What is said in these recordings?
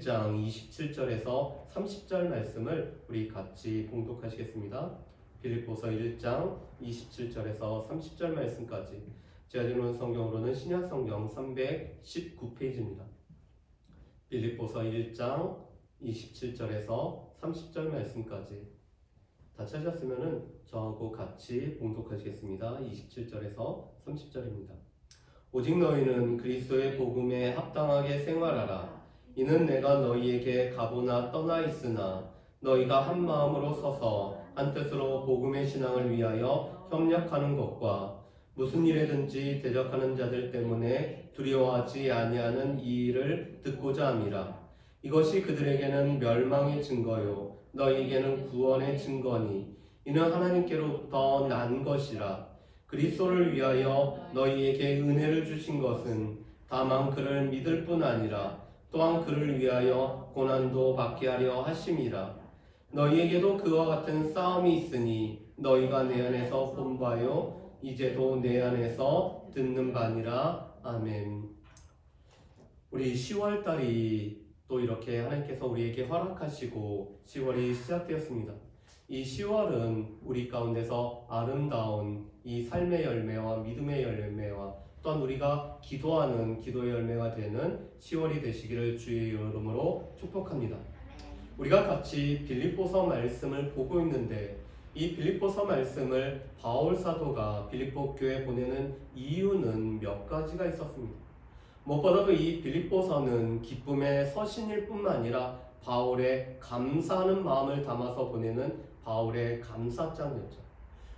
1장 27절에서 30절 말씀을 우리 같이 봉독하시겠습니다. 빌립보서 1장 27절에서 30절 말씀까지 제가 읽는 성경으로는 신약성경 319페이지입니다. 빌립보서 1장 27절에서 30절 말씀까지 다 찾았으면 저하고 같이 봉독하시겠습니다. 27절에서 30절입니다. 오직 너희는 그리스도의 복음에 합당하게 생활하라. 이는 내가 너희에게 가보나 떠나 있으나 너희가 한 마음으로 서서 한 뜻으로 복음의 신앙을 위하여 협력하는 것과 무슨 일에든지 대적하는 자들 때문에 두려워하지 아니하는 이 일을 듣고자 함이라. 이것이 그들에게는 멸망의 증거요 너희에게는 구원의 증거니 이는 하나님께로부터 난 것이라. 그리스도를 위하여 너희에게 은혜를 주신 것은 다만 그를 믿을 뿐 아니라 또한 그를 위하여 고난도 받게 하려 하심이라. 너희에게도 그와 같은 싸움이 있으니 너희가 내 안에서 본 바요 이제도 내 안에서 듣는 바니라. 아멘. 우리 10월달이 또 이렇게 하나님께서 우리에게 허락하시고 10월이 시작되었습니다. 이 10월은 우리 가운데서 아름다운 이 삶의 열매와 믿음의 열매와 또한 우리가 기도하는 기도의 열매가 되는 10월이 되시기를 주의 이름으로 축복합니다. 우리가 같이 빌립보서 말씀을 보고 있는데 이 빌립보서 말씀을 바울 사도가 빌립보 교회에 보내는 이유는 몇 가지가 있었습니다. 무엇보다도 이 빌립보서는 기쁨의 서신일 뿐만 아니라 바울의 감사하는 마음을 담아서 보내는 바울의 감사장이었죠.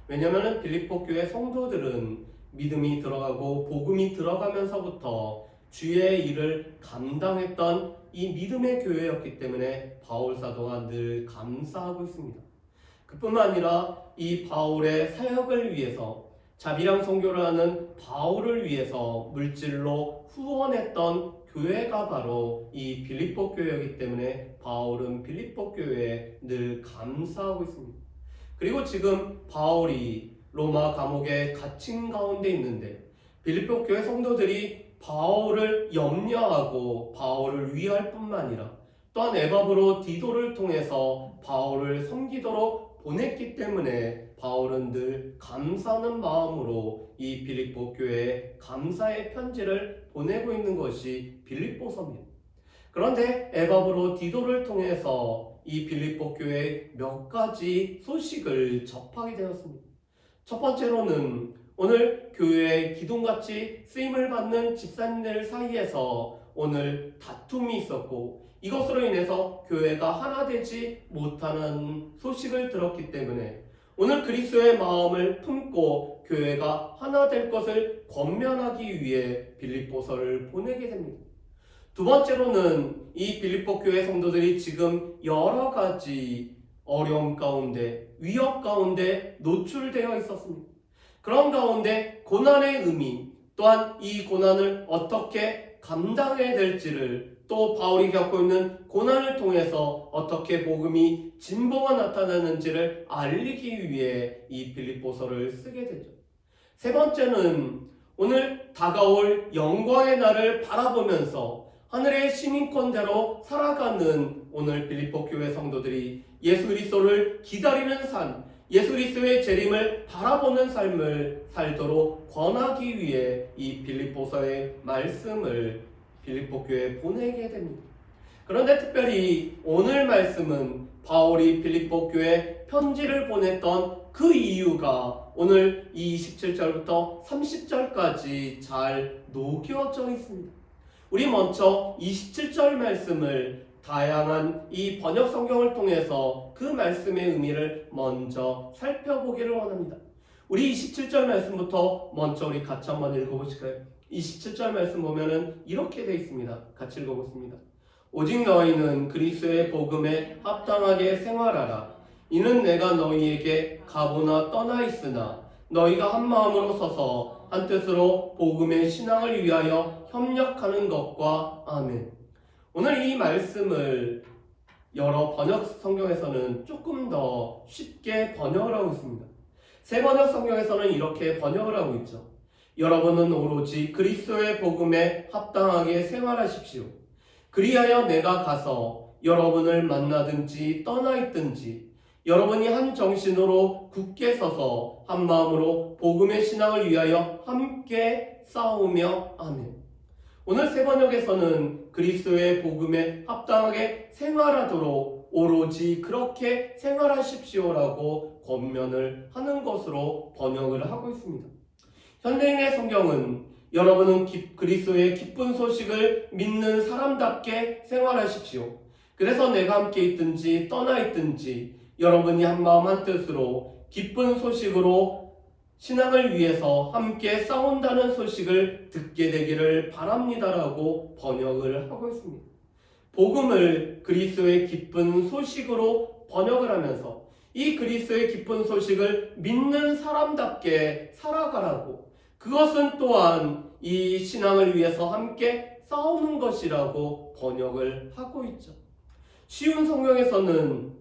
왜냐하면 빌립보 교회 성도들은 믿음이 들어가고 복음이 들어가면서부터 주의 일을 감당했던 이 믿음의 교회였기 때문에 바울 사도가 늘 감사하고 있습니다. 그뿐만 아니라 이 바울의 사역을 위해서 자비랑 선교를 하는 바울을 위해서 물질로 후원했던 교회가 바로 이 빌립보 교회이기 때문에 바울은 빌립보 교회에 늘 감사하고 있습니다. 그리고 지금 바울이 로마 감옥에 갇힌 가운데 있는데 빌립보 교회 성도들이 바울을 염려하고 바울을 위할 뿐만 아니라 또한 에바브로 디도를 통해서 바울을 섬기도록 보냈기 때문에 바울은 늘 감사하는 마음으로 이 빌립보 교회에 감사의 편지를 보내고 있는 것이 빌립보서입니다. 그런데 에바브로 디도를 통해서 이 빌립보 교회에 몇 가지 소식을 접하게 되었습니다. 첫 번째로는 오늘 교회에 기둥같이 쓰임을 받는 집사님들 사이에서 오늘 다툼이 있었고 이것으로 인해서 교회가 하나 되지 못하는 소식을 들었기 때문에 오늘 그리스도의 마음을 품고 교회가 하나 될 것을 권면하기 위해 빌립보서를 보내게 됩니다. 두 번째로는 이 빌립보 교회 성도들이 지금 여러 가지 어려움 가운데 위협 가운데 노출되어 있었습니다. 그런 가운데 고난의 의미 또한 이 고난을 어떻게 감당해야 될지를 또 바울이 겪고 있는 고난을 통해서 어떻게 복음이 진보가 나타나는지를 알리기 위해 이 빌립보서를 쓰게 되죠. 세 번째는 오늘 다가올 영광의 날을 바라보면서 하늘의 시민권대로 살아가는 오늘 빌립보 교회 성도들이 예수 그리스도를 기다리는 삶, 예수 그리스도의 재림을 바라보는 삶을 살도록 권하기 위해 이 빌립보서의 말씀을 빌립보 교회에 보내게 됩니다. 그런데 특별히 오늘 말씀은 바울이 빌립보 교회에 편지를 보냈던 그 이유가 오늘 이 27절부터 30절까지 잘 녹여져 있습니다. 우리 먼저 27절 말씀을 다양한 이 번역 성경을 통해서 그 말씀의 의미를 먼저 살펴보기를 원합니다. 우리 27절 말씀부터 먼저 우리 같이 한번 읽어보실까요? 27절 말씀 보면은 이렇게 되어 있습니다. 같이 읽어보겠습니다. 오직 너희는 그리스도의 복음에 합당하게 생활하라. 이는 내가 너희에게 가보나 떠나 있으나 너희가 한 마음으로 서서 한 뜻으로 복음의 신앙을 위하여 협력하는 것과 아멘. 오늘 이 말씀을 여러 번역 성경에서는 조금 더 쉽게 번역을 하고 있습니다. 새 번역 성경에서는 이렇게 번역을 하고 있죠. 여러분은 오로지 그리스도의 복음에 합당하게 생활하십시오. 그리하여 내가 가서 여러분을 만나든지 떠나 있든지 여러분이 한 정신으로 굳게 서서 한 마음으로 복음의 신앙을 위하여 함께 싸우며 아멘. 오늘 세 번역에서는 그리스도의 복음에 합당하게 생활하도록 오로지 그렇게 생활하십시오라고 권면을 하는 것으로 번역을 하고 있습니다. 현대인의 성경은 여러분은 그리스도의 기쁜 소식을 믿는 사람답게 생활하십시오. 그래서 내가 함께 있든지 떠나 있든지 여러분이 한마음 한뜻으로 기쁜 소식으로 신앙을 위해서 함께 싸운다는 소식을 듣게 되기를 바랍니다라고 번역을 하고 있습니다. 복음을 그리스도의 기쁜 소식으로 번역을 하면서 이 그리스도의 기쁜 소식을 믿는 사람답게 살아가라고, 그것은 또한 이 신앙을 위해서 함께 싸우는 것이라고 번역을 하고 있죠. 쉬운 성경에서는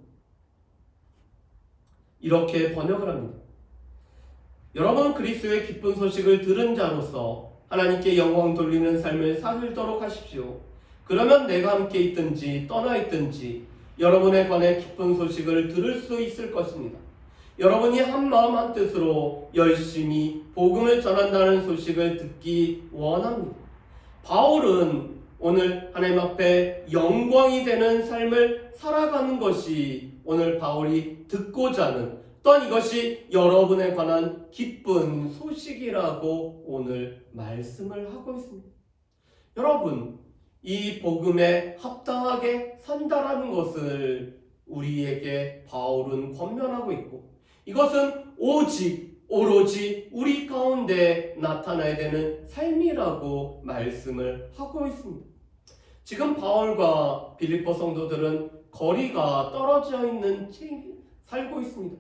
이렇게 번역을 합니다. 여러분 그리스도의 기쁜 소식을 들은 자로서 하나님께 영광 돌리는 삶을 살도록 하십시오. 그러면 내가 함께 있든지 떠나 있든지 여러분에 관해 기쁜 소식을 들을 수 있을 것입니다. 여러분이 한마음 한뜻으로 열심히 복음을 전한다는 소식을 듣기 원합니다. 바울은 오늘 하나님 앞에 영광이 되는 삶을 살아가는 것이 오늘 바울이 듣고자 하는, 또한 이것이 여러분에 관한 기쁜 소식이라고 오늘 말씀을 하고 있습니다. 여러분, 이 복음에 합당하게 산다라는 것을 우리에게 바울은 권면하고 있고, 이것은 오로지 우리 가운데 나타나야 되는 삶이라고 말씀을 하고 있습니다. 지금 바울과 빌립보 성도들은 거리가 떨어져 있는 채 살고 있습니다.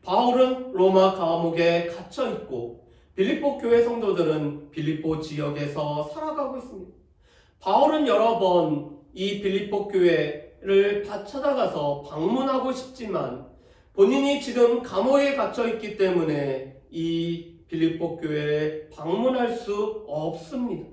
바울은 로마 감옥에 갇혀 있고 빌립보 교회 성도들은 빌립보 지역에서 살아가고 있습니다. 바울은 여러 번 이 빌립보 교회를 다 찾아가서 방문하고 싶지만 본인이 지금 감옥에 갇혀 있기 때문에 이 빌립보 교회에 방문할 수 없습니다.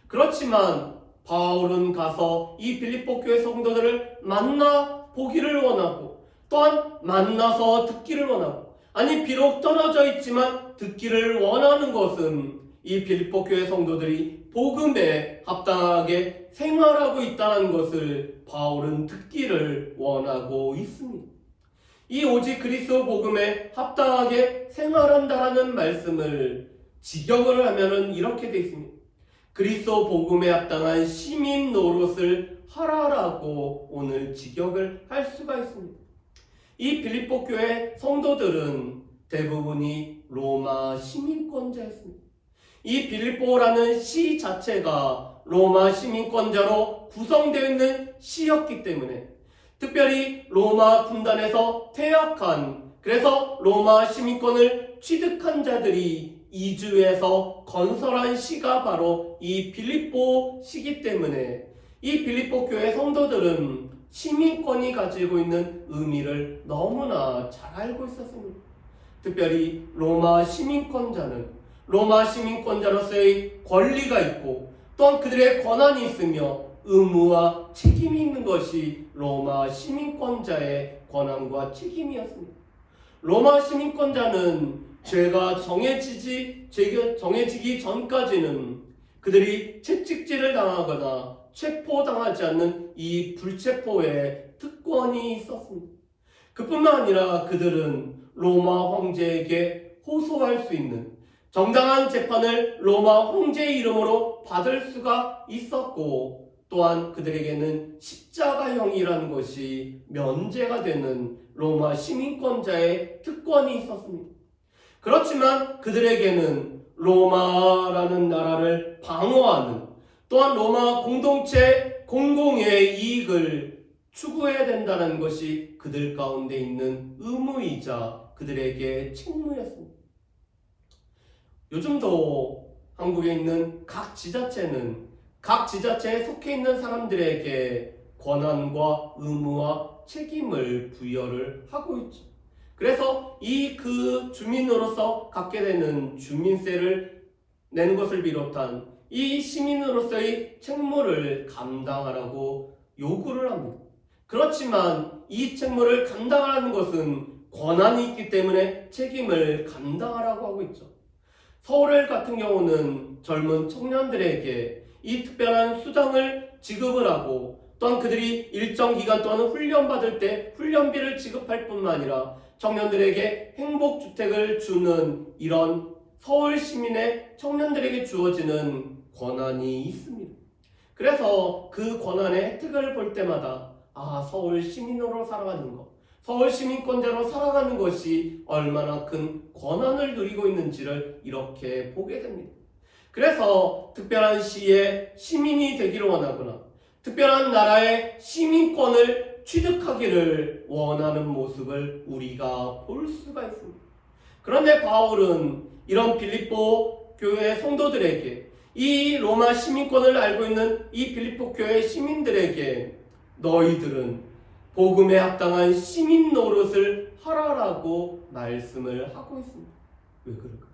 그렇지만 바울은 가서 이 빌립보 교회 성도들을 만나 보기를 원하고, 또한 만나서 듣기를 원하고, 아니 비록 떨어져 있지만 듣기를 원하는 것은 이 빌립보 교회 성도들이 복음에 합당하게 생활하고 있다는 것을 바울은 듣기를 원하고 있습니다. 이 오직 그리스도 복음에 합당하게 생활한다라는 말씀을 직역을 하면은 이렇게 되어 있습니다. 그리스도 복음에 합당한 시민 노릇을 하라라고 오늘 직역을 할 수가 있습니다. 이 빌립보 교회 성도들은 대부분이 로마 시민권자였습니다. 이 빌립보라는 시 자체가 로마 시민권자로 구성되어 있는 시였기 때문에, 특별히 로마 군단에서 퇴역한, 그래서 로마 시민권을 취득한 자들이 이주해서 건설한 시가 바로 이 빌립보 시기 때문에 이 빌립보 교회 성도들은 시민권이 가지고 있는 의미를 너무나 잘 알고 있었습니다. 특별히 로마 시민권자로서의 권리가 있고, 또한 그들의 권한이 있으며 의무와 책임이 있는 것이 로마 시민권자의 권한과 책임이었습니다. 로마 시민권자는 죄가 정해지기 전까지는 그들이 채찍질을 당하거나 체포당하지 않는 이 불체포의 특권이 있었습니다. 그뿐만 아니라 그들은 로마 황제에게 호소할 수 있는 정당한 재판을 로마 황제의 이름으로 받을 수가 있었고, 또한 그들에게는 십자가형이라는 것이 면제가 되는 로마 시민권자의 특권이 있었습니다. 그렇지만 그들에게는 로마라는 나라를 방어하는, 또한 로마 공동체 공공의 이익을 추구해야 된다는 것이 그들 가운데 있는 의무이자 그들에게 책무였습니다. 요즘도 한국에 있는 각 지자체는 각 지자체에 속해 있는 사람들에게 권한과 의무와 책임을 부여를 하고 있죠. 그래서 그 주민으로서 갖게 되는 주민세를 내는 것을 비롯한 이 시민으로서의 책무를 감당하라고 요구를 합니다. 그렇지만 이 책무를 감당하라는 것은 권한이 있기 때문에 책임을 감당하라고 하고 있죠. 서울엘 같은 경우는 젊은 청년들에게 이 특별한 수당을 지급을 하고 또한 그들이 일정 기간 동안 훈련받을 때 훈련비를 지급할 뿐만 아니라 청년들에게 행복주택을 주는 이런 서울 시민의 청년들에게 주어지는 권한이 있습니다. 그래서 그 권한의 혜택을 볼 때마다 서울 시민으로 살아가는 것, 서울 시민권자로 살아가는 것이 얼마나 큰 권한을 누리고 있는지를 이렇게 보게 됩니다. 그래서 특별한 시의 시민이 되기를 원하거나 특별한 나라의 시민권을 취득하기를 원하는 모습을 우리가 볼 수가 있습니다. 그런데 바울은 이런 빌립보 교회 성도들에게 이 로마 시민권을 알고 있는 이 빌립보 교회 시민들에게 너희들은 복음에 합당한 시민 노릇을 하라라고 말씀을 하고 있습니다. 왜 그럴까?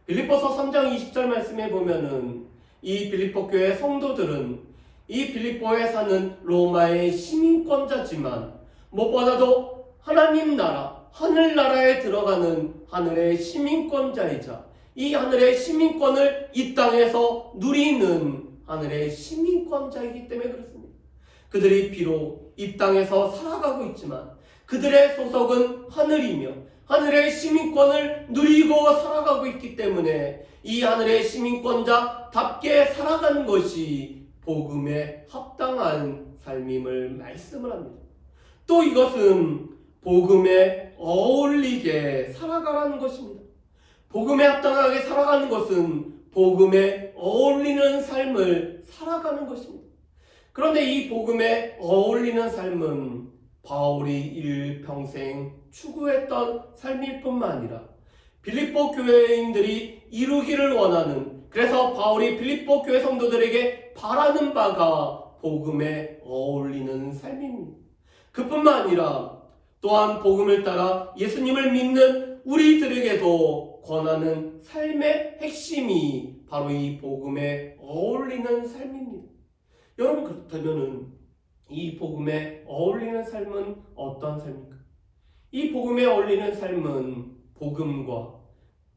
빌립보서 3장 20절 말씀에 보면은 이 빌립보 교회 성도들은 이 빌립보에 사는 로마의 시민권자지만 무엇보다도 하나님 나라, 하늘나라에 들어가는 하늘의 시민권자이자 이 하늘의 시민권을 이 땅에서 누리는 하늘의 시민권자이기 때문에 그렇습니다. 그들이 비록 이 땅에서 살아가고 있지만 그들의 소속은 하늘이며 하늘의 시민권을 누리고 살아가고 있기 때문에 이 하늘의 시민권자답게 살아가는 것이 복음에 합당한 삶임을 말씀을 합니다. 또 이것은 복음에 어울리게 살아가라는 것입니다. 복음에 합당하게 살아가는 것은 복음에 어울리는 삶을 살아가는 것입니다. 그런데 이 복음에 어울리는 삶은 바울이 일평생 추구했던 삶일 뿐만 아니라 빌립보 교회인들이 이루기를 원하는, 그래서 바울이 빌립보 교회 성도들에게 바라는 바가 복음에 어울리는 삶입니다. 그뿐만 아니라 또한 복음을 따라 예수님을 믿는 우리들에게도 권하는 삶의 핵심이 바로 이 복음에 어울리는 삶입니다. 여러분, 그렇다면 이 복음에 어울리는 삶은 어떤 삶입니까? 이 복음에 어울리는 삶은 복음과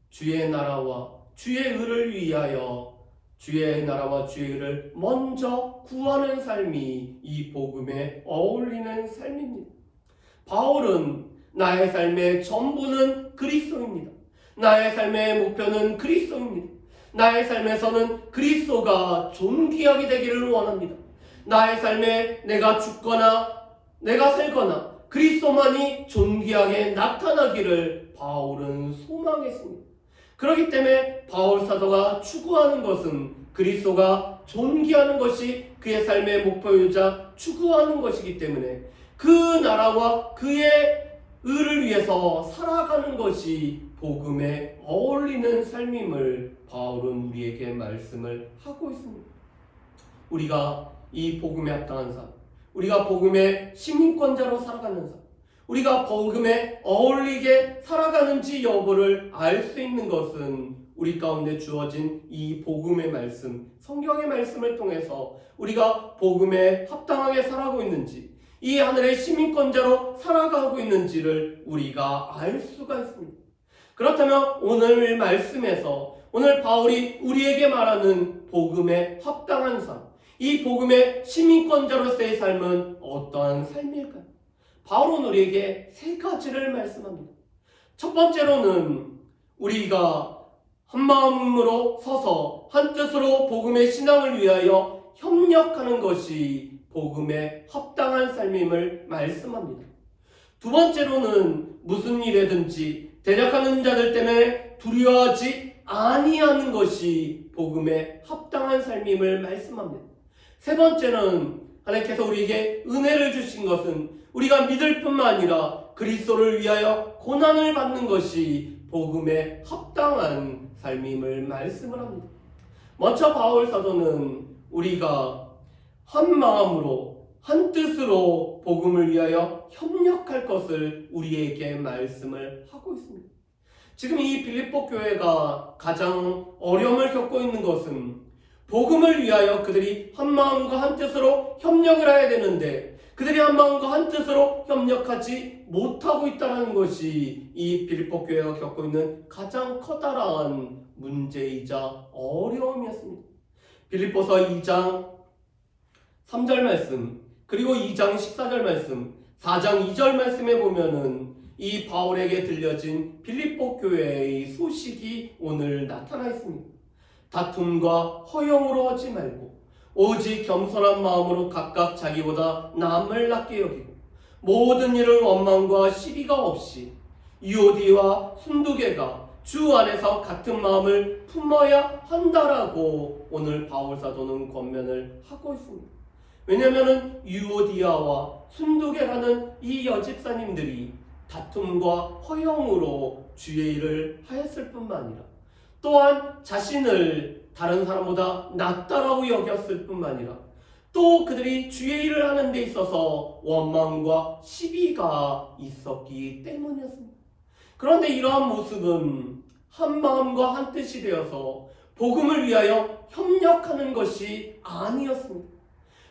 주의 나라와 주의 의를 위하여 주의 나라와 주의 의를 먼저 구하는 삶이 이 복음에 어울리는 삶입니다. 바울은 나의 삶의 전부는 그리스도입니다. 나의 삶의 목표는 그리스도입니다. 나의 삶에서는 그리스도가 존귀하게 되기를 원합니다. 나의 삶에 내가 죽거나 내가 살거나 그리스도만이 존귀하게 나타나기를 바울은 소망했습니다. 그렇기 때문에 바울 사도가 추구하는 것은 그리스도가 존귀하는 것이 그의 삶의 목표이자 추구하는 것이기 때문에 그 나라와 그의 의를 위해서 살아가는 것이 복음에 어울리는 삶임을 바울은 우리에게 말씀을 하고 있습니다. 우리가 이 복음에 합당한 삶, 우리가 복음의 시민권자로 살아가는 삶, 우리가 복음에 어울리게 살아가는지 여부를 알 수 있는 것은 우리 가운데 주어진 이 복음의 말씀, 성경의 말씀을 통해서 우리가 복음에 합당하게 살아가고 있는지, 이 하늘의 시민권자로 살아가고 있는지를 우리가 알 수가 있습니다. 그렇다면 오늘 말씀에서 오늘 바울이 우리에게 말하는 복음에 합당한 삶, 이 복음의 시민권자로서의 삶은 어떠한 삶일까요? 바울은 우리에게 세 가지를 말씀합니다. 첫 번째로는 우리가 한 마음으로 서서 한 뜻으로 복음의 신앙을 위하여 협력하는 것이 복음에 합당한 삶임을 말씀합니다. 두 번째로는 무슨 일에든지 대적하는 자들 때문에 두려워하지 아니하는 것이 복음에 합당한 삶임을 말씀합니다. 세 번째는 하나님께서 우리에게 은혜를 주신 것은 우리가 믿을 뿐만 아니라 그리스도를 위하여 고난을 받는 것이 복음에 합당한 삶임을 말씀을 합니다. 먼저 바울 사도는 우리가 한 마음으로 한 뜻으로 복음을 위하여 협력할 것을 우리에게 말씀을 하고 있습니다. 지금 이 빌립보 교회가 가장 어려움을 겪고 있는 것은 복음을 위하여 그들이 한 마음과 한 뜻으로 협력을 해야 되는데 그들이 한 마음과 한 뜻으로 협력하지 못하고 있다는 것이 이 빌립보 교회가 겪고 있는 가장 커다란 문제이자 어려움이었습니다. 빌립보서 2장 3절 말씀, 그리고 2장 14절 말씀, 4장 2절 말씀에 보면은 이 바울에게 들려진 빌립보 교회의 소식이 오늘 나타나 있습니다. 다툼과 허영으로 하지 말고 오직 겸손한 마음으로 각각 자기보다 남을 낮게 여기고 모든 일을 원망과 시비가 없이 유오디와 순두개가 주 안에서 같은 마음을 품어야 한다라고 오늘 바울 사도는 권면을 하고 있습니다. 왜냐하면 유오디아와 순두개라는 이 여집사님들이 다툼과 허영으로 주의 일을 하였을 뿐만 아니라 또한 자신을 다른 사람보다 낫다라고 여겼을 뿐만 아니라 또 그들이 주의 일을 하는 데 있어서 원망과 시비가 있었기 때문이었습니다. 그런데 이러한 모습은 한 마음과 한 뜻이 되어서 복음을 위하여 협력하는 것이 아니었습니다.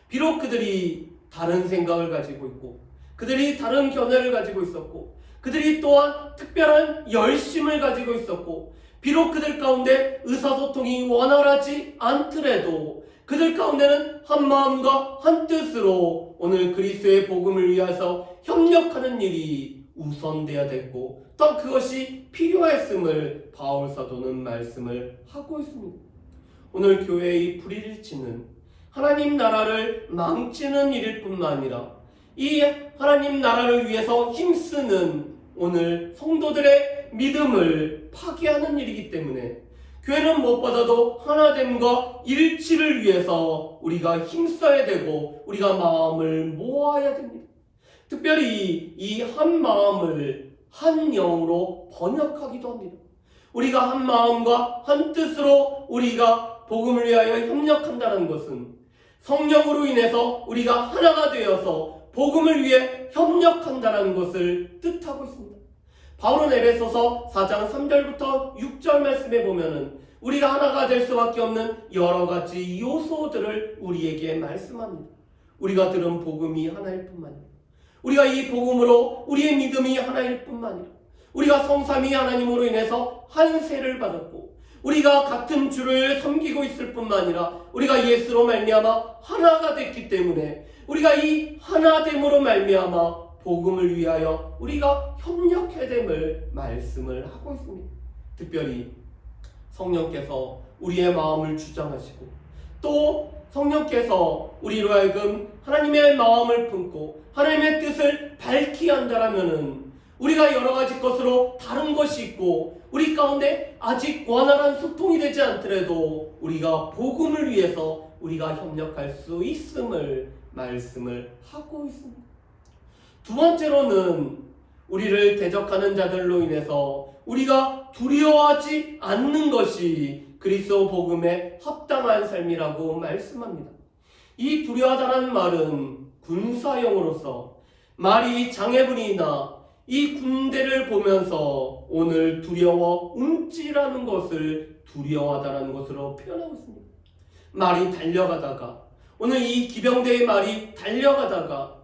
비록 그들이 다른 생각을 가지고 있고 그들이 다른 견해를 가지고 있었고 그들이 또한 특별한 열심을 가지고 있었고 비록 그들 가운데 의사소통이 원활하지 않더라도 그들 가운데는 한 마음과 한 뜻으로 오늘 그리스도의 복음을 위해서 협력하는 일이 우선돼야 됐고 또 그것이 필요했음을 바울 사도는 말씀을 하고 있습니다. 오늘 교회의 불일치는 하나님 나라를 망치는 일일 뿐만 아니라 이 하나님 나라를 위해서 힘쓰는 오늘 성도들의 믿음을 파괴하는 일이기 때문에 교회는 무엇보다도 하나됨과 일치를 위해서 우리가 힘써야 되고 우리가 마음을 모아야 됩니다. 특별히 이 한 마음을 한 영으로 번역하기도 합니다. 우리가 한 마음과 한 뜻으로 우리가 복음을 위하여 협력한다는 것은 성령으로 인해서 우리가 하나가 되어서 복음을 위해 협력한다는 것을 뜻하고 있습니다. 바울은 에베소서 4장 3절부터 6절 말씀에 보면은 우리가 하나가 될 수밖에 없는 여러 가지 요소들을 우리에게 말씀합니다. 우리가 들은 복음이 하나일 뿐만 아니라 우리가 이 복음으로 우리의 믿음이 하나일 뿐만 아니라 우리가 성삼위 하나님으로 인해서 한세를 받았고 우리가 같은 주를 섬기고 있을 뿐만 아니라 우리가 예수로 말미암아 하나가 됐기 때문에 우리가 이 하나됨으로 말미암아 복음을 위하여 우리가 협력해야 됨을 말씀을 하고 있습니다. 특별히 성령께서 우리의 마음을 주장하시고 또 성령께서 우리로 하여금 하나님의 마음을 품고 하나님의 뜻을 밝히 한다라면은 우리가 여러 가지 것으로 다른 것이 있고 우리 가운데 아직 원활한 소통이 되지 않더라도 우리가 복음을 위해서 우리가 협력할 수 있음을 말씀을 하고 있습니다. 두 번째로는 우리를 대적하는 자들로 인해서 우리가 두려워하지 않는 것이 그리스도 복음에 합당한 삶이라고 말씀합니다. 이 두려워하다는 말은 군사용어로서 말이 장해분이나 이 군대를 보면서 오늘 두려워 움찔하는 것을 두려워하다는 것으로 표현하고 있습니다. 말이 달려가다가 오늘 이 기병대의 말이 달려가다가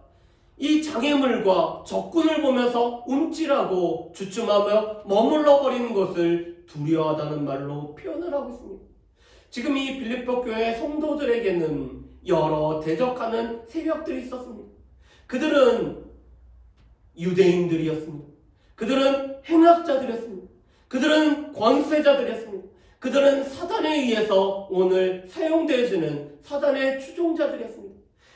이 장애물과 적군을 보면서 움찔하고 주춤하며 머물러 버리는 것을 두려워하다는 말로 표현을 하고 있습니다. 지금 이 빌립보 교회 성도들에게는 여러 대적하는 세력들이 있었습니다. 그들은 유대인들이었습니다. 그들은 행악자들이었습니다. 그들은 권세자들이었습니다. 그들은 사단에 의해서 오늘 사용되어지는 사단의 추종자들이었습니다.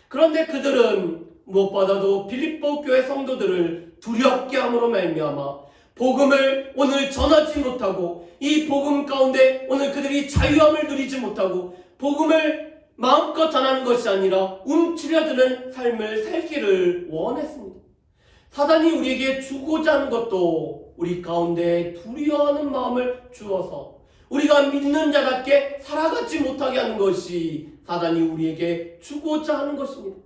그런데 그들은 무엇보다도 빌립보 교회 성도들을 두렵게 함으로 말미암아 복음을 오늘 전하지 못하고 이 복음 가운데 오늘 그들이 자유함을 누리지 못하고 복음을 마음껏 전하는 것이 아니라 움츠려드는 삶을 살기를 원했습니다. 사단이 우리에게 주고자 하는 것도 우리 가운데 두려워하는 마음을 주어서 우리가 믿는 자답게 살아가지 못하게 하는 것이 사단이 우리에게 주고자 하는 것입니다.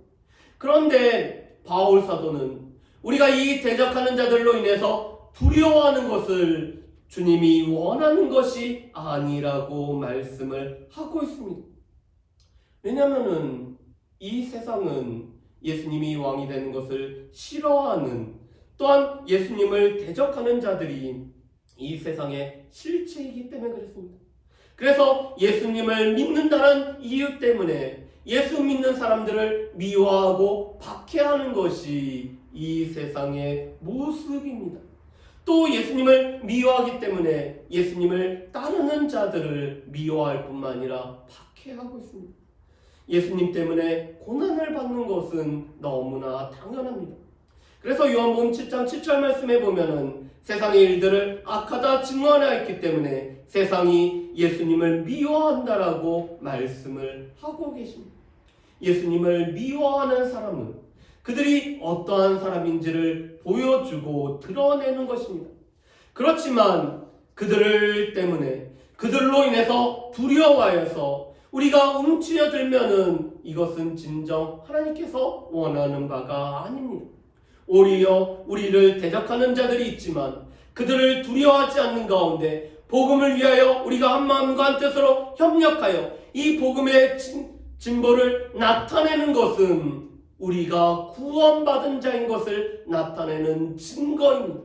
그런데 바울 사도는 우리가 이 대적하는 자들로 인해서 두려워하는 것을 주님이 원하는 것이 아니라고 말씀을 하고 있습니다. 왜냐하면은 이 세상은 예수님이 왕이 되는 것을 싫어하는, 또한 예수님을 대적하는 자들이 이 세상의 실체이기 때문에 그렇습니다. 그래서 예수님을 믿는다는 이유 때문에 예수 믿는 사람들을 미워하고 박해하는 것이 이 세상의 모습입니다. 또 예수님을 미워하기 때문에 예수님을 따르는 자들을 미워할 뿐만 아니라 박해하고 있습니다. 예수님 때문에 고난을 받는 것은 너무나 당연합니다. 그래서 요한복음 7장 7절 말씀에 보면은 세상의 일들을 악하다 증언하였기 때문에 세상이 예수님을 미워한다라고 말씀을 하고 계십니다. 예수님을 미워하는 사람은 그들이 어떠한 사람인지를 보여주고 드러내는 것입니다. 그렇지만 그들을 때문에, 그들로 인해서 두려워하여서 우리가 움츠려들면은 이것은 진정 하나님께서 원하는 바가 아닙니다. 오히려 우리를 대적하는 자들이 있지만 그들을 두려워하지 않는 가운데 복음을 위하여 우리가 한 마음과 한 뜻으로 협력하여 이 복음의 진보를 나타내는 것은 우리가 구원받은 자인 것을 나타내는 증거입니다.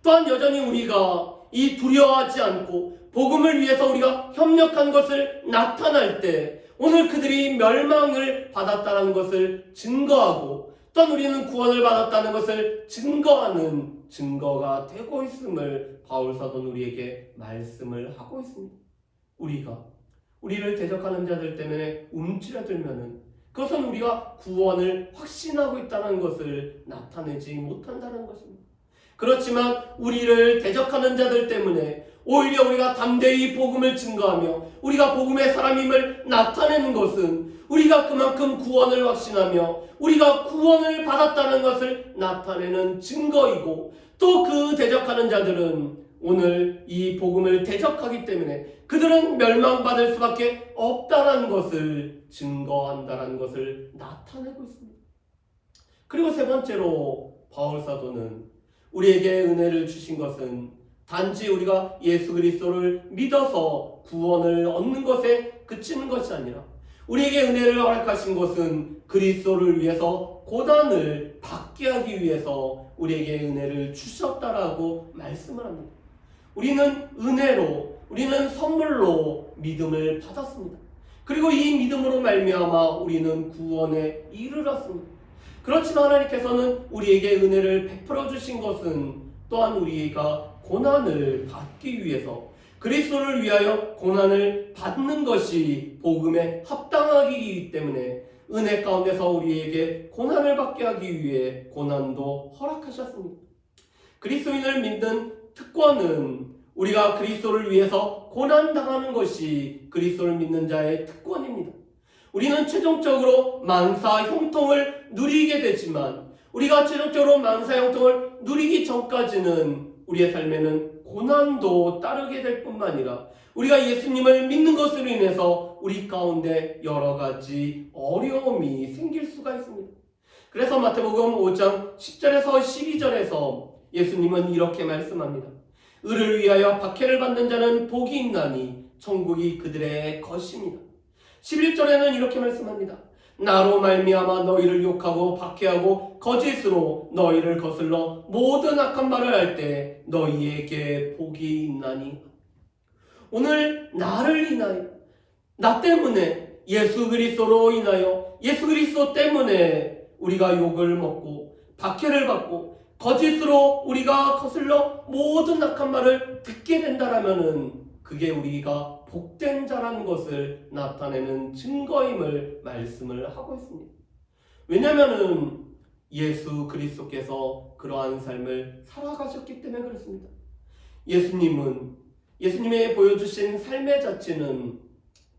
또한 여전히 우리가 이 두려워하지 않고 복음을 위해서 우리가 협력한 것을 나타낼 때 오늘 그들이 멸망을 받았다는 것을 증거하고 또한 우리는 구원을 받았다는 것을 증거하는 증거가 되고 있음을 바울 사도는 우리에게 말씀을 하고 있습니다. 우리를 대적하는 자들 때문에 움츠려들면은 그것은 우리가 구원을 확신하고 있다는 것을 나타내지 못한다는 것입니다. 그렇지만 우리를 대적하는 자들 때문에 오히려 우리가 담대히 복음을 증거하며 우리가 복음의 사람임을 나타내는 것은 우리가 그만큼 구원을 확신하며 우리가 구원을 받았다는 것을 나타내는 증거이고, 또 그 대적하는 자들은 오늘 이 복음을 대적하기 때문에 그들은 멸망받을 수밖에 없다는 것을 증거한다는 것을 나타내고 있습니다. 그리고 세 번째로 바울 사도는 우리에게 은혜를 주신 것은 단지 우리가 예수 그리스도를 믿어서 구원을 얻는 것에 그치는 것이 아니라 우리에게 은혜를 허락하신 것은 그리스도를 위해서 고난을 받게 하기 위해서 우리에게 은혜를 주셨다라고 말씀을 합니다. 우리는 은혜로, 우리는 선물로 믿음을 받았습니다. 그리고 이 믿음으로 말미암아 우리는 구원에 이르렀습니다. 그렇지만 하나님께서는 우리에게 은혜를 베풀어 주신 것은 또한 우리가 고난을 받기 위해서, 그리스도를 위하여 고난을 받는 것이 복음에 합당하기 때문에 은혜 가운데서 우리에게 고난을 받게 하기 위해 고난도 허락하셨습니다. 그리스도인을 믿는 특권은 우리가 그리스도를 위해서 고난당하는 것이 그리스도를 믿는 자의 특권입니다. 우리는 최종적으로 만사 형통을 누리게 되지만 우리가 최종적으로 만사 형통을 누리기 전까지는 우리의 삶에는 고난도 따르게 될 뿐만 아니라 우리가 예수님을 믿는 것으로 인해서 우리 가운데 여러 가지 어려움이 생길 수가 있습니다. 그래서 마태복음 5장 10절에서 12절에서 예수님은 이렇게 말씀합니다. 의를 위하여 박해를 받는 자는 복이 있나니 천국이 그들의 것입니다. 11절에는 이렇게 말씀합니다. 나로 말미암아 너희를 욕하고 박해하고 거짓으로 너희를 거슬러 모든 악한 말을 할 때 너희에게 복이 있나니. 오늘 나를 인하여, 나 때문에, 예수 그리스도로 인하여, 예수 그리스도 때문에 우리가 욕을 먹고 박해를 받고 거짓으로 우리가 거슬러 모든 악한 말을 듣게 된다라면은 그게 우리가 복된 자라는 것을 나타내는 증거임을 말씀을 하고 있습니다. 왜냐하면은 예수 그리스도께서 그러한 삶을 살아가셨기 때문에 그렇습니다. 예수님의 보여주신 삶의 자체는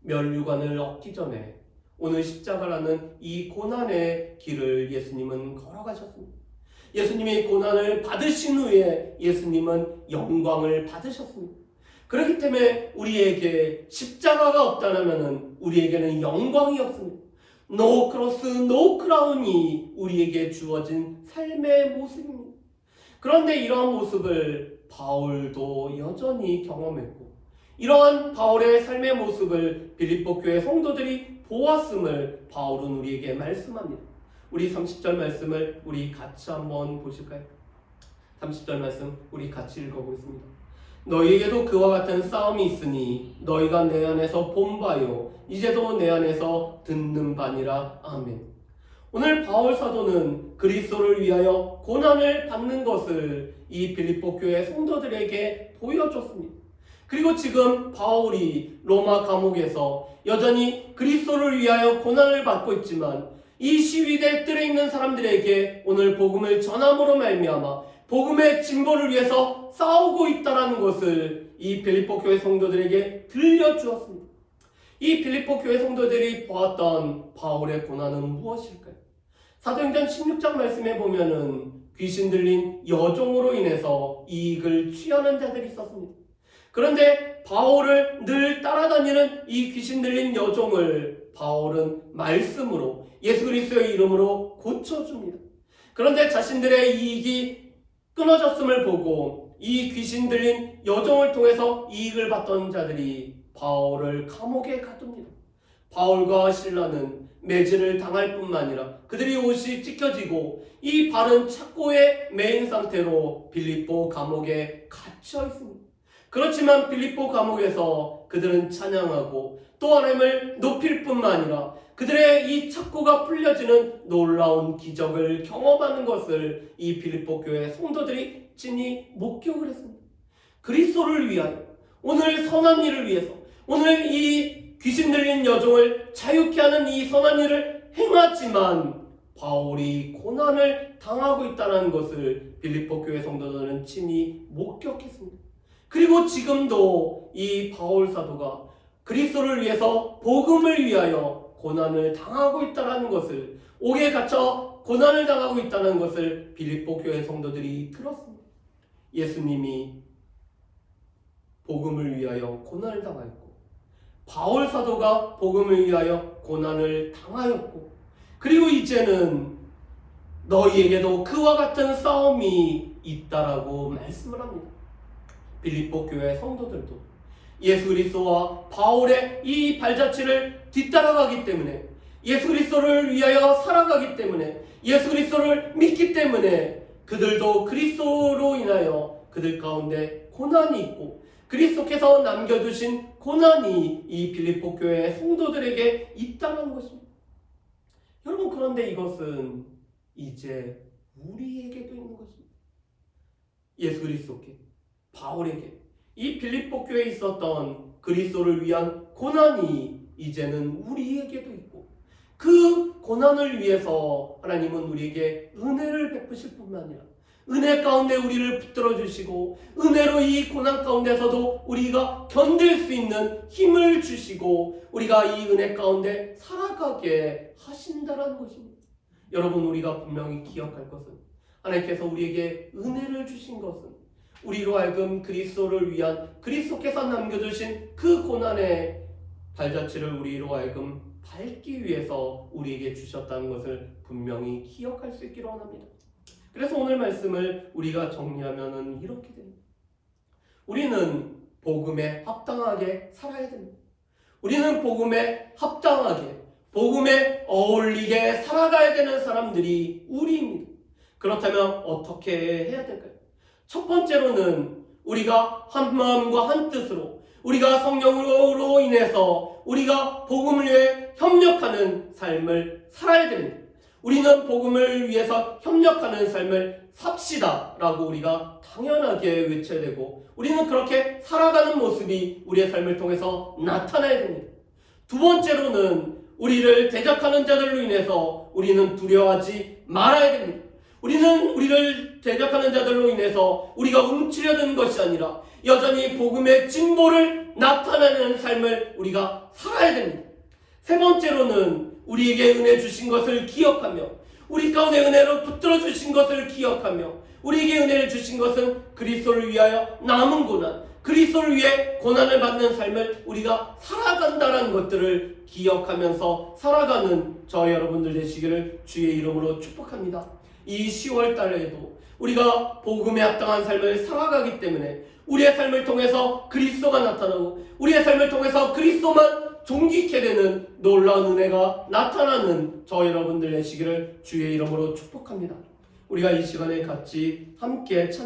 면류관을 얻기 전에 오늘 십자가라는 이 고난의 길을 예수님은 걸어가셨습니다. 예수님이 고난을 받으신 후에 예수님은 영광을 받으셨습니다. 그렇기 때문에 우리에게 십자가가 없다면 우리에게는 영광이 없습니다. No cross, no crown이 우리에게 주어진 삶의 모습입니다. 그런데 이러한 모습을 바울도 여전히 경험했고 이러한 바울의 삶의 모습을 빌립보 교회 성도들이 보았음을 바울은 우리에게 말씀합니다. 우리 30절 말씀을 우리 같이 한번 보실까요? 30절 말씀 우리 같이 읽어보겠습니다. 너희에게도 그와 같은 싸움이 있으니 너희가 내 안에서 본 바요 이제도 내 안에서 듣는 바니라. 아멘. 오늘 바울 사도는 그리스도를 위하여 고난을 받는 것을 이 빌립보 교회 성도들에게 보여줬습니다. 그리고 지금 바울이 로마 감옥에서 여전히 그리스도를 위하여 고난을 받고 있지만 이 시위대 뜰에 있는 사람들에게 오늘 복음을 전함으로 말미암아 복음의 진보를 위해서 싸우고 있다는 것을 이 빌립보 교회 성도들에게 들려주었습니다. 이 빌립보 교회 성도들이 보았던 바울의 고난은 무엇일까요? 사도행전 16장 말씀에 보면은 귀신 들린 여종으로 인해서 이익을 취하는 자들이 있었습니다. 그런데 바울을 늘 따라다니는 이 귀신 들린 여종을 바울은 말씀으로 예수 그리스도의 이름으로 고쳐줍니다. 그런데 자신들의 이익이 끊어졌음을 보고 이 귀신 들린 여종을 통해서 이익을 받던 자들이 바울을 감옥에 가둡니다. 바울과 실라는 매질을 당할 뿐만 아니라 그들이 옷이 찢겨지고 이 발은 착고에 매인 상태로 빌립보 감옥에 갇혀 있습니다. 그렇지만 빌립보 감옥에서 그들은 찬양하고 또 하나님을 높일 뿐만 아니라 그들의 이 착고가 풀려지는 놀라운 기적을 경험하는 것을 이 빌립보 교회 성도들이 친히 목격을 했습니다. 그리스도를 위하여 오늘 선한 일을 위해서 오늘 이 귀신 들린 여종을 자유케 하는 이 선한 일을 행하지만 바울이 고난을 당하고 있다는 것을 빌립보 교회 성도들은 친히 목격했습니다. 그리고 지금도 이 바울 사도가 그리스도를 위해서 복음을 위하여 고난을 당하고 있다는 것을 옥에 갇혀 고난을 당하고 있다는 것을 빌립보 교회 성도들이 들었습니다. 예수님이 복음을 위하여 고난을 당하였고 바울 사도가 복음을 위하여 고난을 당하였고 그리고 이제는 너희에게도 그와 같은 싸움이 있다라고 말씀을 합니다. 빌립보 교회 성도들도 예수 그리스도와 바울의 이 발자취를 뒤따라가기 때문에 예수 그리스도를 위하여 살아가기 때문에 예수 그리스도를 믿기 때문에 그들도 그리스도로 인하여 그들 가운데 고난이 있고 그리스도께서 남겨두신 고난이 이 빌립보 교회 성도들에게 있다는 것입니다. 여러분, 그런데 이것은 이제 우리에게도 있는 것입니다. 예수 그리스도께 바울에게 이 빌립보 교회에 있었던 그리스도를 위한 고난이 이제는 우리에게도 있고 그 고난을 위해서 하나님은 우리에게 은혜를 베푸실 뿐만 아니라 은혜 가운데 우리를 붙들어 주시고 은혜로 이 고난 가운데서도 우리가 견딜 수 있는 힘을 주시고 우리가 이 은혜 가운데 살아가게 하신다는 것입니다. 여러분, 우리가 분명히 기억할 것은 하나님께서 우리에게 은혜를 주신 것은 우리로 하여금 그리스도를 위한 그리스도께서 남겨주신 그 고난의 발자취를 우리로 하여금 밟기 위해서 우리에게 주셨다는 것을 분명히 기억할 수 있기를 원합니다. 그래서 오늘 말씀을 우리가 정리하면 이렇게 됩니다. 우리는 복음에 합당하게 살아야 됩니다. 우리는 복음에 합당하게 복음에 어울리게 살아가야 되는 사람들이 우리입니다. 그렇다면 어떻게 해야 될까요? 첫 번째로는 우리가 한 마음과 한 뜻으로 우리가 성령으로 인해서 우리가 복음을 위해 협력하는 삶을 살아야 됩니다. 우리는 복음을 위해서 협력하는 삶을 삽시다 라고 우리가 당연하게 외쳐야 되고 우리는 그렇게 살아가는 모습이 우리의 삶을 통해서 나타나야 됩니다. 두 번째로는 우리를 대적하는 자들로 인해서 우리는 두려워하지 말아야 됩니다. 우리는 우리를 대적하는 자들로 인해서 우리가 움츠려드는 것이 아니라 여전히 복음의 진보를 나타내는 삶을 우리가 살아야 됩니다. 세 번째로는 우리에게 은혜 주신 것을 기억하며 우리 가운데 은혜로 붙들어 주신 것을 기억하며 우리에게 은혜를 주신 것은 그리스도를 위하여 남은 고난, 그리스도를 위해 고난을 받는 삶을 우리가 살아간다는 것들을 기억하면서 살아가는 저 여러분들 되시기를 주의 이름으로 축복합니다. 이 10월 달에도 우리가 복음에 합당한 삶을 살아가기 때문에 우리의 삶을 통해서 그리스도가 나타나고 우리의 삶을 통해서 그리스도만 존귀케 되는 놀라운 은혜가 나타나는 저 여러분들 되시기를 주의 이름으로 축복합니다. 우리가 이 시간에 같이 함께 찬양